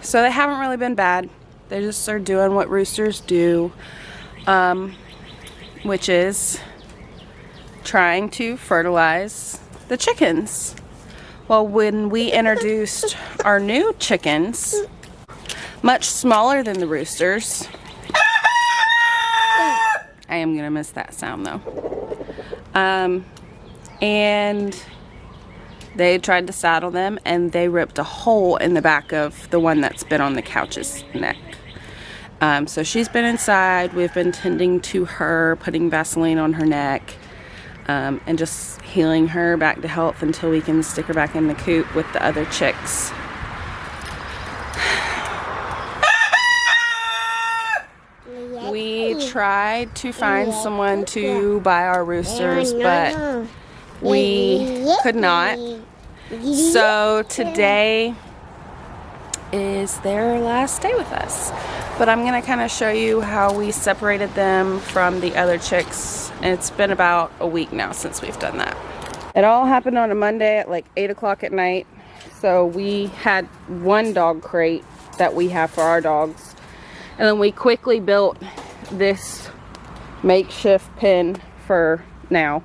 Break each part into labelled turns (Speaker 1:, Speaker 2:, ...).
Speaker 1: So they haven't really been bad. They just are doing what roosters do, which is trying to fertilize the chickens. Well, when we introduced our new chickens, much smaller than the roosters, I am gonna miss that sound though, and they tried to saddle them and they ripped a hole in the back of the one that's been on the couch's neck. So she's been inside. We've been tending to her, putting Vaseline on her neck, and just healing her back to health until we can stick her back in the coop with the other chicks. We tried to find someone to buy our roosters, but we could not. So today is their last day with us. But I'm going to kind of show you how we separated them from the other chicks. And it's been about a week now since we've done that. It all happened on a Monday at like 8 o'clock at night. So we had one dog crate that we have for our dogs. And then we quickly built this makeshift pen for now.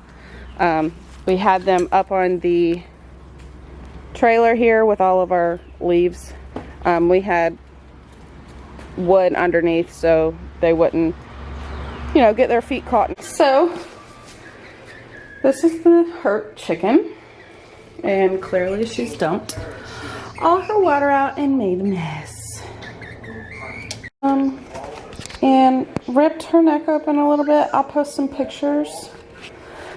Speaker 1: We had them up on the trailer here with all of our leaves. We had wood underneath so they wouldn't, you know, get their feet caught. So this is the hurt chicken, and clearly she's dumped all her water out and made a mess. And ripped her neck open a little bit. I'll post some pictures.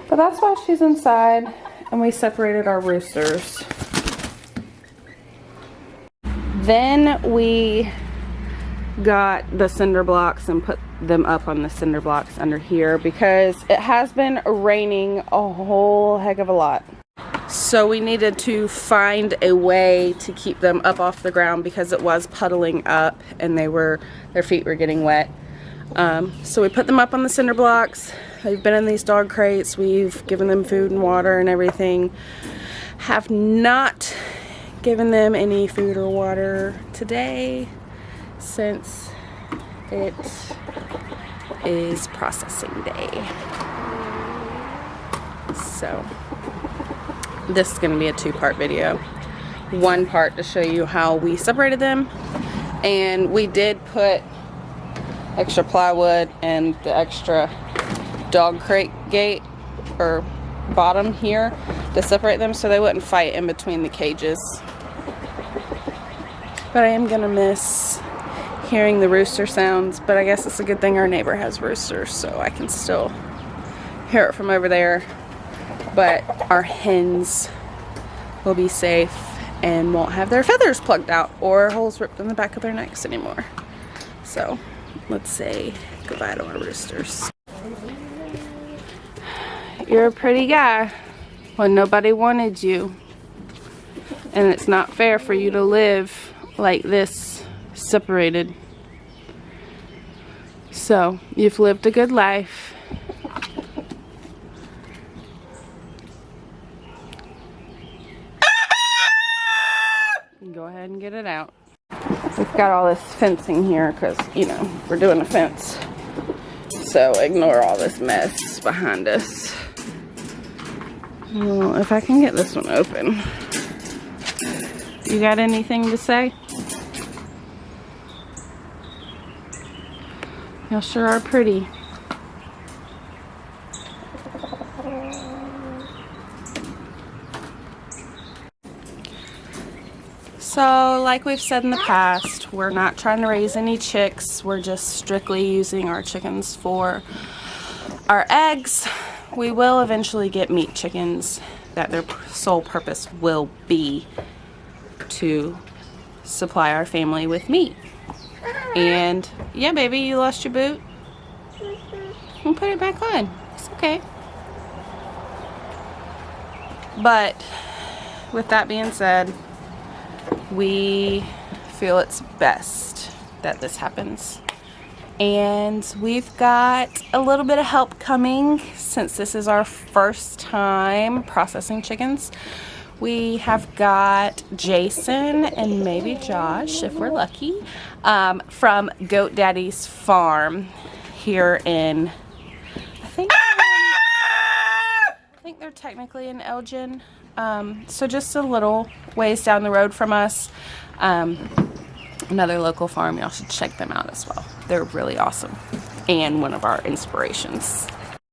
Speaker 1: But that's why she's inside, and we separated our roosters. Then we got the cinder blocks and put them up on the cinder blocks under here because it has been raining a whole heck of a lot. So we needed to find a way to keep them up off the ground because it was puddling up and their feet were getting wet. So we put them up on the cinder blocks. They've been in these dog crates. We've given them food and water and everything. Have not given them any food or water today since it is processing day. So this is going to be a two-part video. One part to show you how we separated them, and we did put extra plywood and the extra dog crate gate or bottom here to separate them so they wouldn't fight in between the cages. But I am gonna miss hearing the rooster sounds, but I guess it's a good thing our neighbor has roosters so I can still hear it from over there. But our hens will be safe and won't have their feathers plugged out or holes ripped in the back of their necks anymore. So let's say goodbye to our roosters. You're a pretty guy when nobody wanted you, and it's not fair for you to live like this, separated. So you've lived a good life. Go ahead and get it out. We've got all this fencing here because, you know, we're doing a fence. So ignore all this mess behind us. Well, if I can get this one open. You got anything to say? Y'all sure are pretty. So, like we've said in the past, we're not trying to raise any chicks. We're just strictly using our chickens for our eggs. We will eventually get meat chickens that their sole purpose will be to supply our family with meat. And yeah, baby, you lost your boot? We'll put it back on. It's okay. But with that being said, we feel it's best that this happens. And we've got a little bit of help coming since this is our first time processing chickens. We have got Jason and maybe Josh, if we're lucky, from Goat Daddy's farm here in, I think they're technically in Elgin. So just a little ways down the road from us. Another local farm. Y'all should check them out as well. They're really awesome and one of our inspirations.